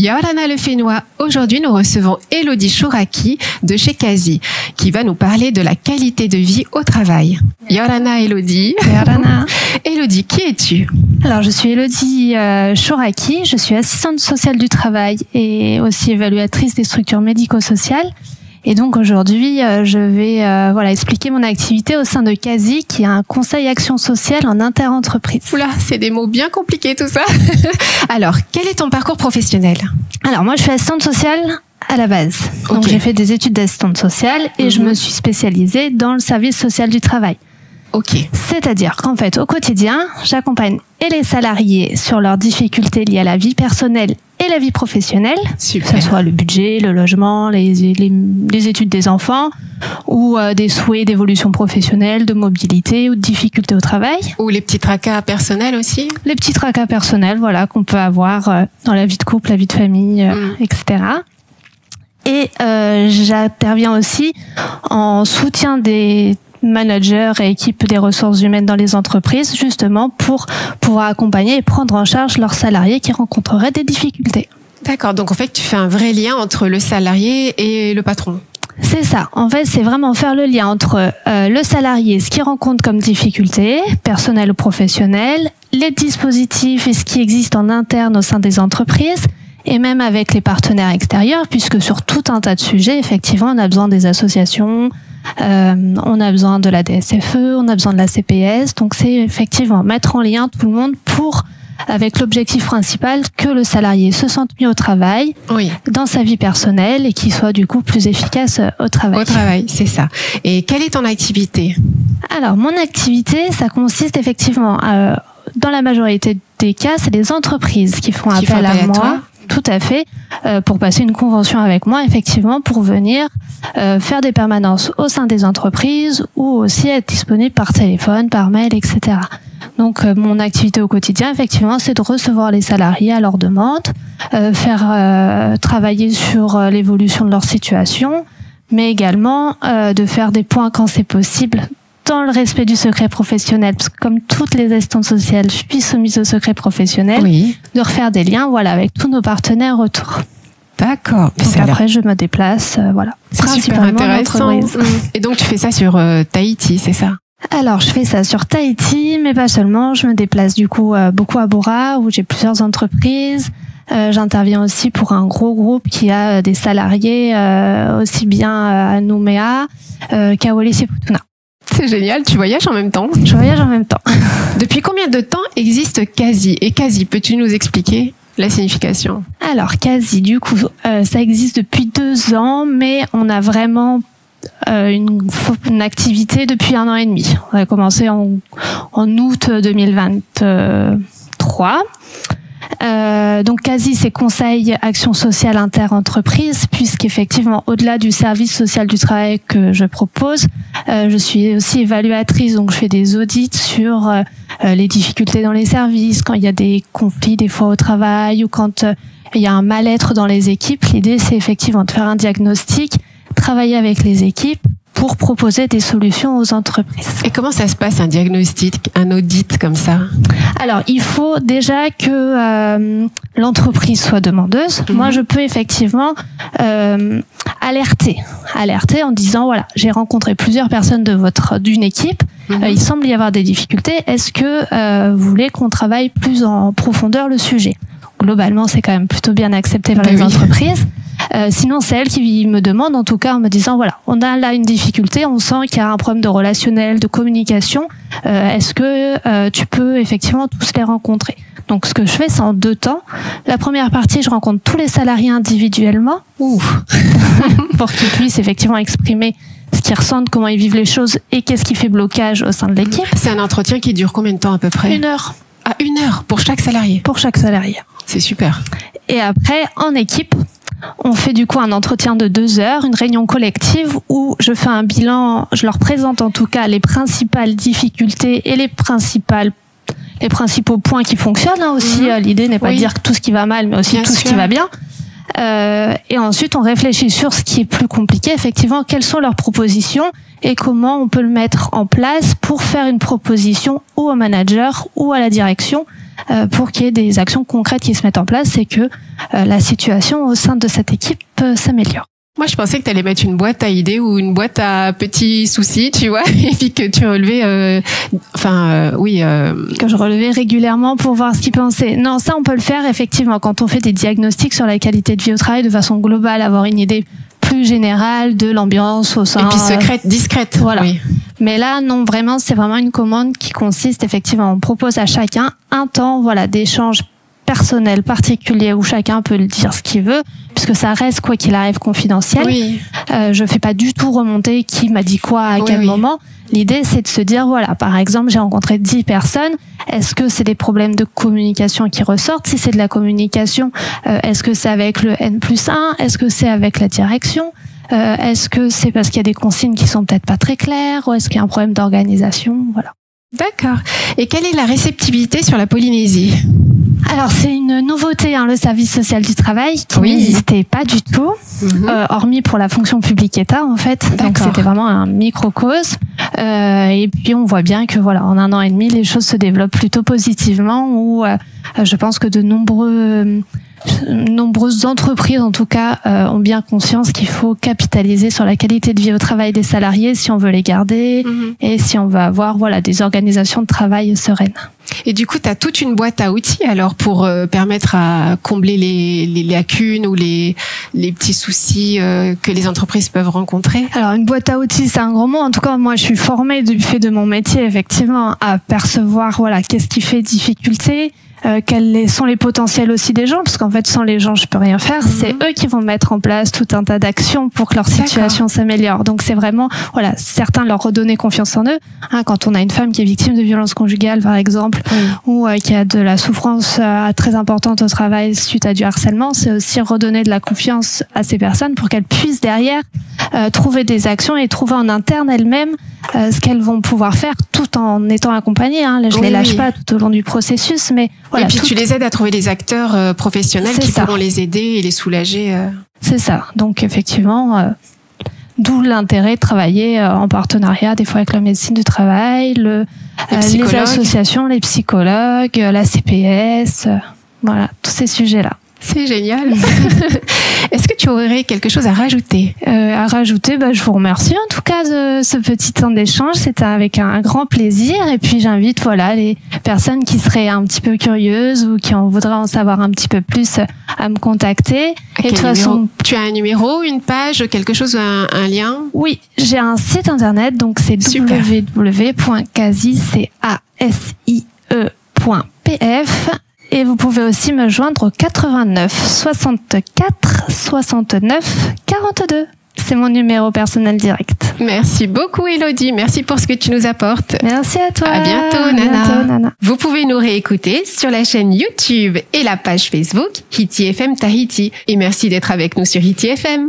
Yorana Lefennois. Aujourd'hui, nous recevons Elodie Chouraki de chez Quasi, qui va nous parler de la qualité de vie au travail. Yorana, Elodie. Yorana. Elodie, qui es-tu? Alors, je suis Elodie Chouraki, je suis assistante sociale du travail et aussi évaluatrice des structures médico-sociales. Et donc aujourd'hui, je vais expliquer mon activité au sein de Quasi, qui est un conseil action sociale en interentreprise. Oula, c'est des mots bien compliqués tout ça. Alors, quel est ton parcours professionnel? Alors moi, je suis assistante sociale à la base. Donc j'ai fait des études d'assistante sociale et je me suis spécialisée dans le service social du travail. Ok. C'est-à-dire qu'en fait, au quotidien, j'accompagne et les salariés sur leurs difficultés liées à la vie personnelle et la vie professionnelle, Super. que ce soit le budget, le logement, les études des enfants, ou des souhaits d'évolution professionnelle, de mobilité ou de difficultés au travail. Ou les petits tracas personnels aussi. Les petits tracas personnels, voilà, qu'on peut avoir dans la vie de couple, la vie de famille, etc. Et j'interviens aussi en soutien des managers et équipes des ressources humaines dans les entreprises, justement pour pouvoir accompagner et prendre en charge leurs salariés qui rencontreraient des difficultés. D'accord, donc en fait tu fais un vrai lien entre le salarié et le patron. C'est ça, en fait c'est vraiment faire le lien entre le salarié, ce qu'il rencontre comme difficultés, personnelles ou professionnelles, les dispositifs et ce qui existe en interne au sein des entreprises, et même avec les partenaires extérieurs, puisque sur tout un tas de sujets, effectivement, on a besoin des associations, on a besoin de la DSFE, on a besoin de la CPS. Donc c'est effectivement mettre en lien tout le monde avec l'objectif principal que le salarié se sente mieux au travail, dans sa vie personnelle et qu'il soit du coup plus efficace au travail. Au travail, c'est ça. Et quelle est ton activité? Alors mon activité, ça consiste effectivement, dans la majorité des cas, c'est les entreprises qui font appel à moi. Toi. Tout à fait, pour passer une convention avec moi, effectivement, pour venir faire des permanences au sein des entreprises ou aussi être disponible par téléphone, par mail, etc. Donc, mon activité au quotidien, effectivement, c'est de recevoir les salariés à leur demande, faire travailler sur l'évolution de leur situation, mais également de faire des points quand c'est possible, dans le respect du secret professionnel, parce que comme toutes les assistantes sociales, je suis soumise au secret professionnel, de refaire des liens, avec tous nos partenaires autour. D'accord. Donc après, je me déplace, C'est super intéressant. Et donc, tu fais ça sur Tahiti, c'est ça? Alors, je fais ça sur Tahiti, mais pas seulement. Je me déplace du coup beaucoup à Bora, où j'ai plusieurs entreprises. J'interviens aussi pour un gros groupe qui a des salariés aussi bien à Nouméa qu'à Wallis-et-Futuna. C'est génial, tu voyages en même temps. Je voyage en même temps. Depuis combien de temps existe Quasi? Et Quasi, peux-tu nous expliquer la signification? Alors, Quasi, du coup, ça existe depuis 2 ans, mais on a vraiment une activité depuis 1 an et demi. On a commencé en août 2023. Donc Quasi, c'est conseil action sociale interentreprise, puisqu'effectivement, au-delà du service social du travail que je propose, je suis aussi évaluatrice, donc je fais des audits sur les difficultés dans les services, quand il y a des conflits des fois au travail ou quand il y a un mal-être dans les équipes. L'idée, c'est effectivement de faire un diagnostic, travailler avec les équipes pour proposer des solutions aux entreprises. Et comment ça se passe, un diagnostic, un audit comme ça? Alors, il faut déjà que l'entreprise soit demandeuse. Moi, je peux effectivement alerter en disant, j'ai rencontré plusieurs personnes d'une équipe, il semble y avoir des difficultés, est-ce que vous voulez qu'on travaille plus en profondeur le sujet? Globalement, c'est quand même plutôt bien accepté par les entreprises. Sinon, c'est elle qui me demande, en tout cas, en me disant, on a là une difficulté, on sent qu'il y a un problème de relationnel, de communication. Est-ce que tu peux effectivement tous les rencontrer? Donc, ce que je fais, c'est en 2 temps. La première partie, je rencontre tous les salariés individuellement, pour qu'ils puissent effectivement exprimer ce qu'ils ressentent, comment ils vivent les choses et qu'est-ce qui fait blocage au sein de l'équipe. C'est un entretien qui dure combien de temps à peu près? 1 heure. Ah, 1 heure pour chaque salarié? Pour chaque salarié. C'est super. Et après, en équipe, on fait du coup un entretien de 2 heures, une réunion collective où je fais un bilan, je leur présente en tout cas les principales difficultés et les principaux points qui fonctionnent. Aussi, l'idée n'est pas de dire tout ce qui va mal, mais aussi tout ce qui va bien. Et ensuite, on réfléchit sur ce qui est plus compliqué. Effectivement, quelles sont leurs propositions et comment on peut le mettre en place pour faire une proposition ou au manager ou à la direction pour qu'il y ait des actions concrètes qui se mettent en place et que la situation au sein de cette équipe s'améliore. Moi, je pensais que tu allais mettre une boîte à idées ou une boîte à petits soucis, tu vois, et puis que tu relevais, que je relevais régulièrement pour voir ce qu'ils pensaient. Non, ça, on peut le faire effectivement quand on fait des diagnostics sur la qualité de vie au travail de façon globale, avoir une idée plus générale de l'ambiance au sein. Et puis secrète, discrète. Voilà. Oui. Mais là, non, vraiment, c'est vraiment une commande qui consiste effectivement, on propose à chacun un temps, d'échange personnel particulier où chacun peut le dire ce qu'il veut, puisque ça reste quoi qu'il arrive confidentiel. Oui. Je fais pas du tout remonter qui m'a dit quoi à quel moment. L'idée, c'est de se dire, par exemple, j'ai rencontré 10 personnes. Est-ce que c'est des problèmes de communication qui ressortent? Si c'est de la communication, est-ce que c'est avec le N+1? Est-ce que c'est avec la direction? Est-ce que c'est parce qu'il y a des consignes qui sont peut-être pas très claires? Ou est-ce qu'il y a un problème d'organisation? Voilà. D'accord. Et quelle est la réceptivité sur la Polynésie? Alors, c'est une nouveauté, le service social du travail, qui n'existait pas du tout, hormis pour la fonction publique État, en fait. Donc, c'était vraiment un microcosme. Et puis, on voit bien que, en 1 an et demi, les choses se développent plutôt positivement, où je pense que de nombreuses entreprises, en tout cas, ont bien conscience qu'il faut capitaliser sur la qualité de vie au travail des salariés si on veut les garder et si on veut avoir des organisations de travail sereines. Et du coup, tu as toute une boîte à outils alors pour permettre à combler les lacunes ou les petits soucis que les entreprises peuvent rencontrer. Alors, une boîte à outils, c'est un gros mot. En tout cas, moi, je suis formée du fait de mon métier, effectivement, à percevoir qu'est-ce qui fait difficulté. Quels sont les potentiels aussi des gens, parce qu'en fait sans les gens je peux rien faire. C'est eux qui vont mettre en place tout un tas d'actions pour que leur situation s'améliore. Donc c'est vraiment certains leur redonner confiance en eux, quand on a une femme qui est victime de violences conjugales par exemple, ou qui a de la souffrance très importante au travail suite à du harcèlement, c'est aussi redonner de la confiance à ces personnes pour qu'elles puissent derrière trouver des actions et trouver en interne elles-mêmes ce qu'elles vont pouvoir faire tout en étant accompagnées. Là, je les lâche pas tout au long du processus, mais et puis tu les aides à trouver des acteurs professionnels qui pourront les aider et les soulager. C'est ça. Donc effectivement, d'où l'intérêt de travailler en partenariat des fois avec la médecine du travail, les associations, les psychologues, la CPS, tous ces sujets-là. C'est génial. Est-ce que tu aurais quelque chose à rajouter? Je vous remercie en tout cas de ce petit temps d'échange. C'était avec un grand plaisir. Et puis j'invite les personnes qui seraient un petit peu curieuses ou qui voudraient en savoir un petit peu plus à me contacter. Et de toute façon, tu as un numéro, une page, quelque chose, un lien? Oui, j'ai un site internet, donc c'est www.casie.pf. Et vous pouvez aussi me joindre au 89 64 69 42. C'est mon numéro personnel direct. Merci beaucoup, Élodie. Merci pour ce que tu nous apportes. Merci à toi. À bientôt, Nana. Vous pouvez nous réécouter sur la chaîne YouTube et la page Facebook Hiti FM Tahiti. Et merci d'être avec nous sur Hiti FM.